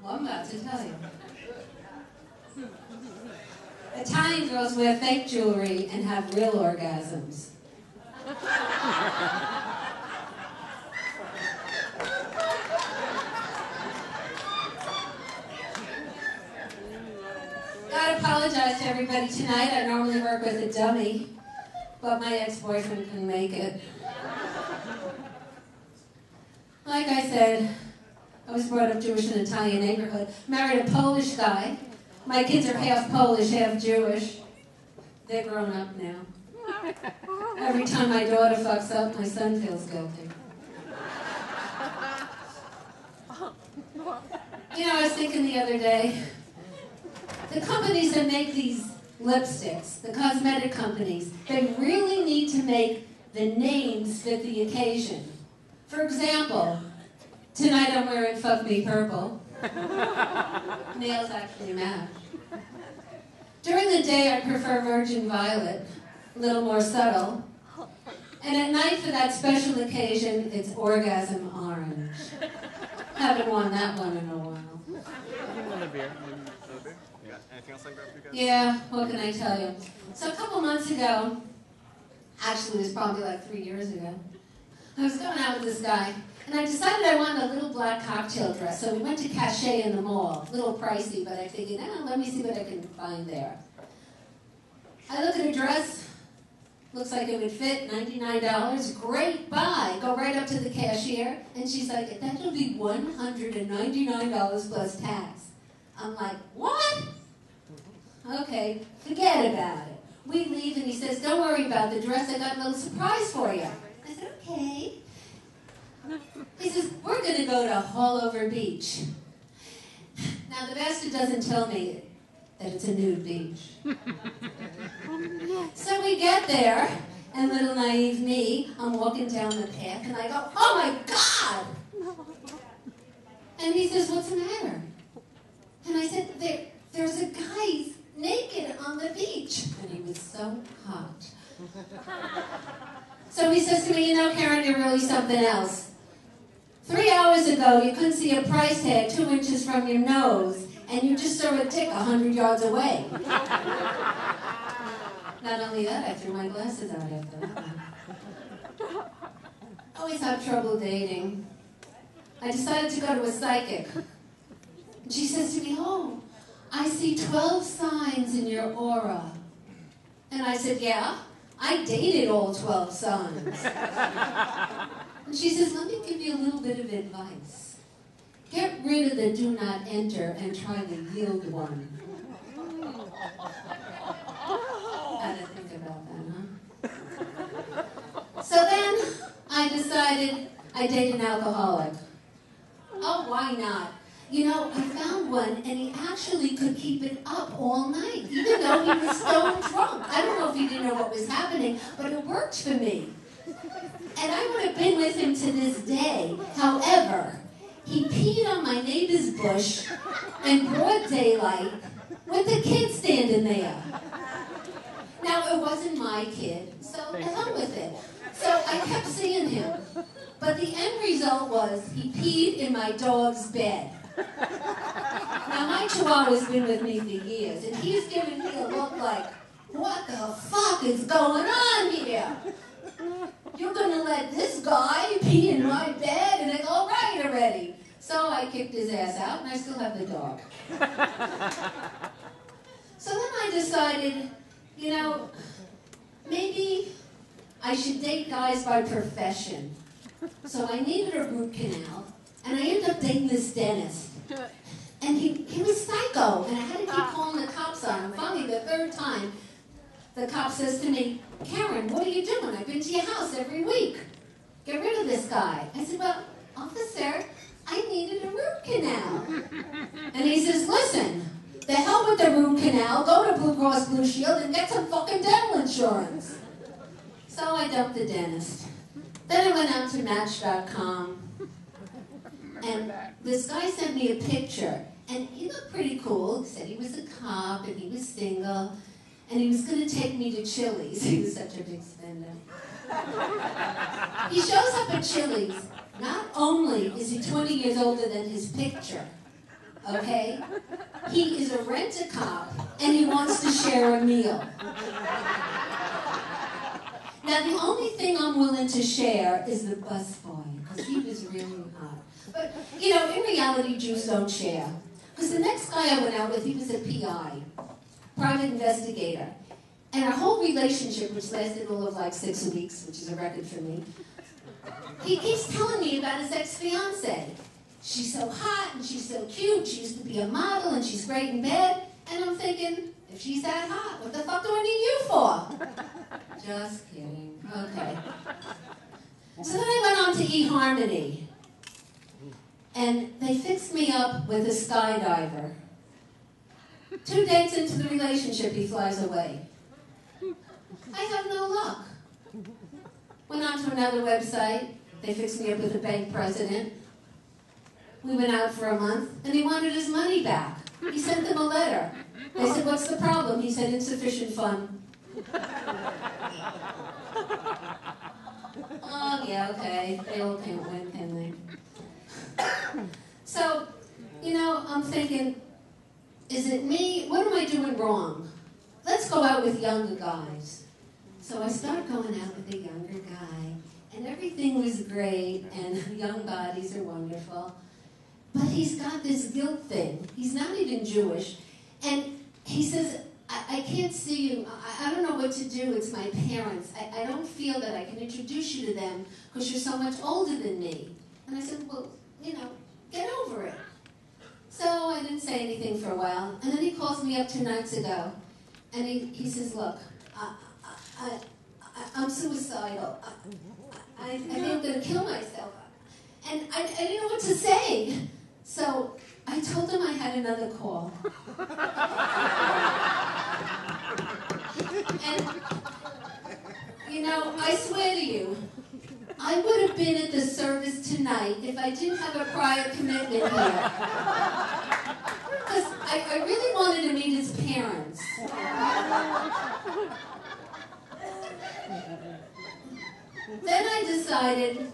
Well, I'm about to tell you. Italian girls wear fake jewelry and have real orgasms. Gotta apologize to everybody tonight. I normally work with a dummy, but my ex-boyfriend couldn't make it. Like I said, I was brought up Jewish in an Italian neighborhood. Married a Polish guy. My kids are half Polish, half Jewish. They're grown up now. Every time my daughter fucks up, my son feels guilty. You know, I was thinking the other day, the companies that make these lipsticks, the cosmetic companies, they really need to make the names fit the occasion. For example, tonight I'm wearing Fuck Me Purple. Nails actually match. During the day I prefer Virgin Violet, a little more subtle. And at night for that special occasion, it's Orgasm Orange. Haven't worn that one in a while. Another beer. Yeah. Anything else like that for you guys? Yeah, what can I tell you? So a couple months ago, actually it was probably like 3 years ago, I was going out with this guy, and I decided I wanted a little black cocktail dress. So we went to Cachet in the mall. A little pricey, but I figured, let me see what I can find there. I look at a dress, looks like it would fit, $99. Great buy. Go right up to the cashier, and she's like, that'll be $199 plus tax. I'm like, what? Okay, forget about it. We leave, and he says, don't worry about the dress. I got a little surprise for you. I said, okay. He says, we're going to go to Haulover Beach. Now, the bastard doesn't tell me that it's a nude beach. So we get there, and little naive me, I'm walking down the path, and I go, oh my God! And he says, what's the matter? And I said, there's a guy naked on the beach. And he was so hot. So he says to me, Karen, you're really something else. 3 hours ago, you couldn't see a price tag 2 inches from your nose, and you just saw a dick 100 yards away. Not only that, I threw my glasses out after that. Always have trouble dating. I decided to go to a psychic. And she says to me, oh, I see 12 signs in your aura. And I said, yeah, I dated all 12 signs. And she says, let me give you a little bit of advice. Get rid of the do not enter and try the yield one. Had to think about that, huh? So then I decided I'd date an alcoholic. Oh, why not? I found one, and he actually could keep it up all night, even though he was stone drunk. I don't know if he didn't know what was happening, but it worked for me. And I would have been with him to this day. However, he peed on my neighbor's bush in broad daylight with the kid standing there. Now, it wasn't my kid, so the hell with it. So I kept seeing him. But the end result was he peed in my dog's bed. Now, my chihuahua's been with me for years, and he's giving me a look like, what the fuck is going on here? You're going to let this guy pee in my bed? And I go, all right already. So I kicked his ass out, and I still have the dog. So then I decided, maybe I should date guys by profession. So I needed a root canal, and I ended up dating this dentist. And he was psycho, and I had to keep calling the cops on him. Finally, the third time, the cop says to me, Karen, what are you doing? I've been to your house every week. Get rid of this guy. I said, well, officer, I needed a root canal. And he says, listen, the hell with the root canal, go to Blue Cross Blue Shield and get some fucking dental insurance. So I dumped the dentist. Then I went out to Match.com, and this guy sent me a picture, and he looked pretty cool. He said he was a cop, and he was single, and he was going to take me to Chili's. He was such a big spender. He shows up at Chili's. Not only is he 20 years older than his picture, okay? He is a rent-a-cop, and he wants to share a meal. Now, the only thing I'm willing to share is the busboy, because he was really hot. But, you know, in reality, Jews don't share. Because the next guy I went out with, he was a PI, private investigator. And our whole relationship, which lasted all of like 6 weeks, which is a record for me, he keeps telling me about his ex-fiancée. She's so hot, and she's so cute, she used to be a model, and she's great in bed. And I'm thinking, if she's that hot, what the fuck do I need you for? Just kidding. Okay. So then I went on to eHarmony. And they fixed me up with a skydiver. 2 dates into the relationship, he flies away. I have no luck. Went on to another website. They fixed me up with a bank president. We went out for a month, and he wanted his money back. He sent them a letter. They said, what's the problem? He said, insufficient fund. Oh, yeah, okay. They all can't win, can they? So, you know, I'm thinking, is it me? What am I doing wrong? Let's go out with younger guys. So I started going out with a younger guy, and everything was great, and young bodies are wonderful. But he's got this guilt thing. He's not even Jewish. And he says, I can't see you. I don't know what to do. It's my parents. I don't feel that I can introduce you to them because you're so much older than me. And I said, well, you know, get over it. So I didn't say anything for a while. And then he calls me up 2 nights ago. And he says, look, I'm suicidal. I think I'm going to kill myself. And I didn't know what to say. So I told him I had another call. And, you know, I swear to you, I would have been at the service tonight if I didn't have a prior commitment here. Because I really wanted to meet his parents. Then I decided,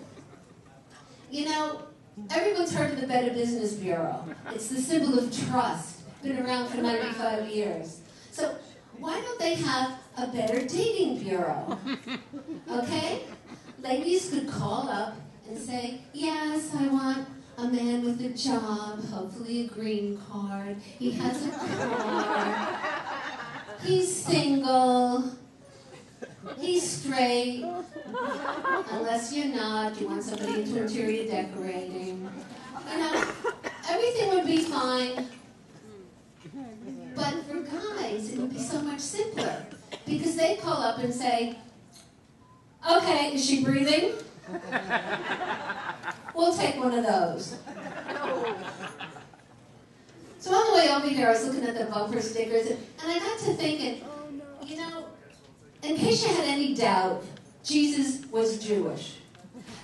you know, everyone's heard of the Better Business Bureau. It's the symbol of trust. Been around for 95 years. So why don't they have a better dating bureau? Okay? Ladies could call up and say, yes, I want a man with a job, hopefully a green card. He has a car. He's single. He's straight. Unless you're not, you want somebody into interior decorating. You know, everything would be fine. But for guys, it would be so much simpler. Because they call up and say, okay, is she breathing? We'll take one of those. So on the way over here, I was looking at the bumper stickers, and I got to thinking, you know, in case you had any doubt, Jesus was Jewish.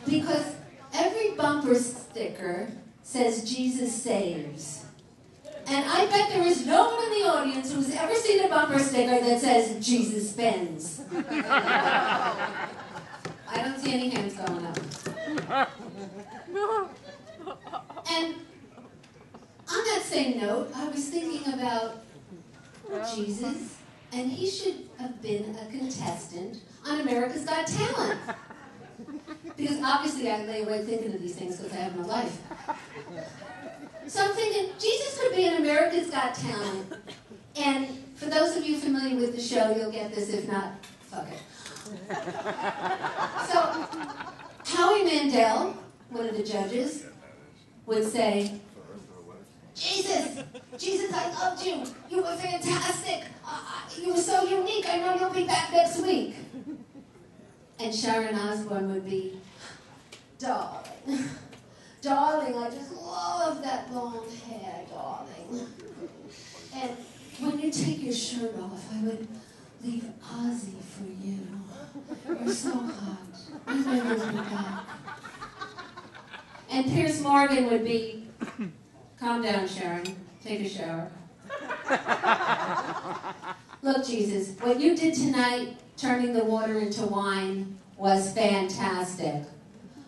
Because every bumper sticker says Jesus saves. And I bet there is no one in the audience who's ever seen a bumper sticker that says Jesus spends. I don't see any hands going up. And on that same note, I was thinking about Jesus, and he should have been a contestant on America's Got Talent. Because obviously I lay awake thinking of these things because I have no life. So I'm thinking, Jesus could be in America's Got Talent. And for those of you familiar with the show, you'll get this. If not, fuck it. So Howie Mandel, one of the judges, would say, Jesus, I loved you. You were fantastic. You were so unique. I know you'll be back next week. And Sharon Osbourne would be, darling, darling, I just love that long hair, darling. And when you take your shirt off, I would leave Ozzy for you. You're so hot. You never be back. And Piers Morgan would be, calm down, Sharon. Take a shower. Look, Jesus, what you did tonight, turning the water into wine, was fantastic.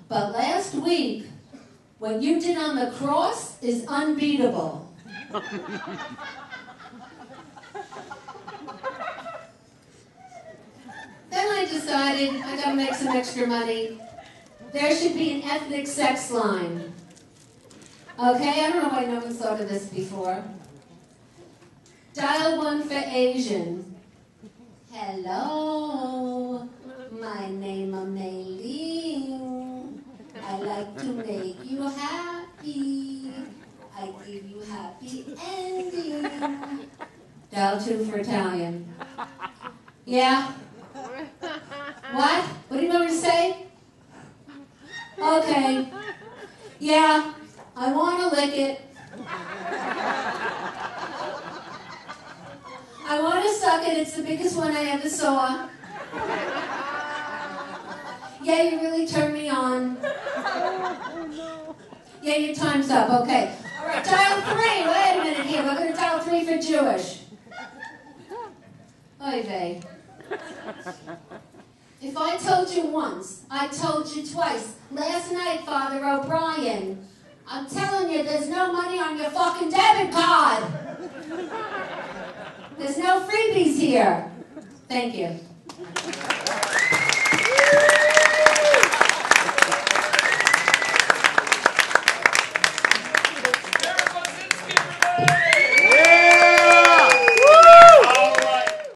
But last week, what you did on the cross is unbeatable. Then I decided I gotta make some extra money. There should be an ethnic sex line. Okay, I don't know why no one's thought of this before. Dial 1 for Asian. Hello, my name is Mei-Ling. I like to make you happy. I give you happy ending. Dial 2 for Italian. Yeah? What? What do you want me to say? Okay. Yeah, I want to lick it. I want to suck it. It's the biggest one I ever saw. Yeah, you really turned me on. Yeah, your time's up. Okay. All right, dial 3. Wait a minute here. We're going to dial 3 for Jewish. Oy vey. If I told you once, I told you twice. Last night, Father O'Brien, I'm telling you, there's no money on your fucking debit card. There's no freebies here. Thank you.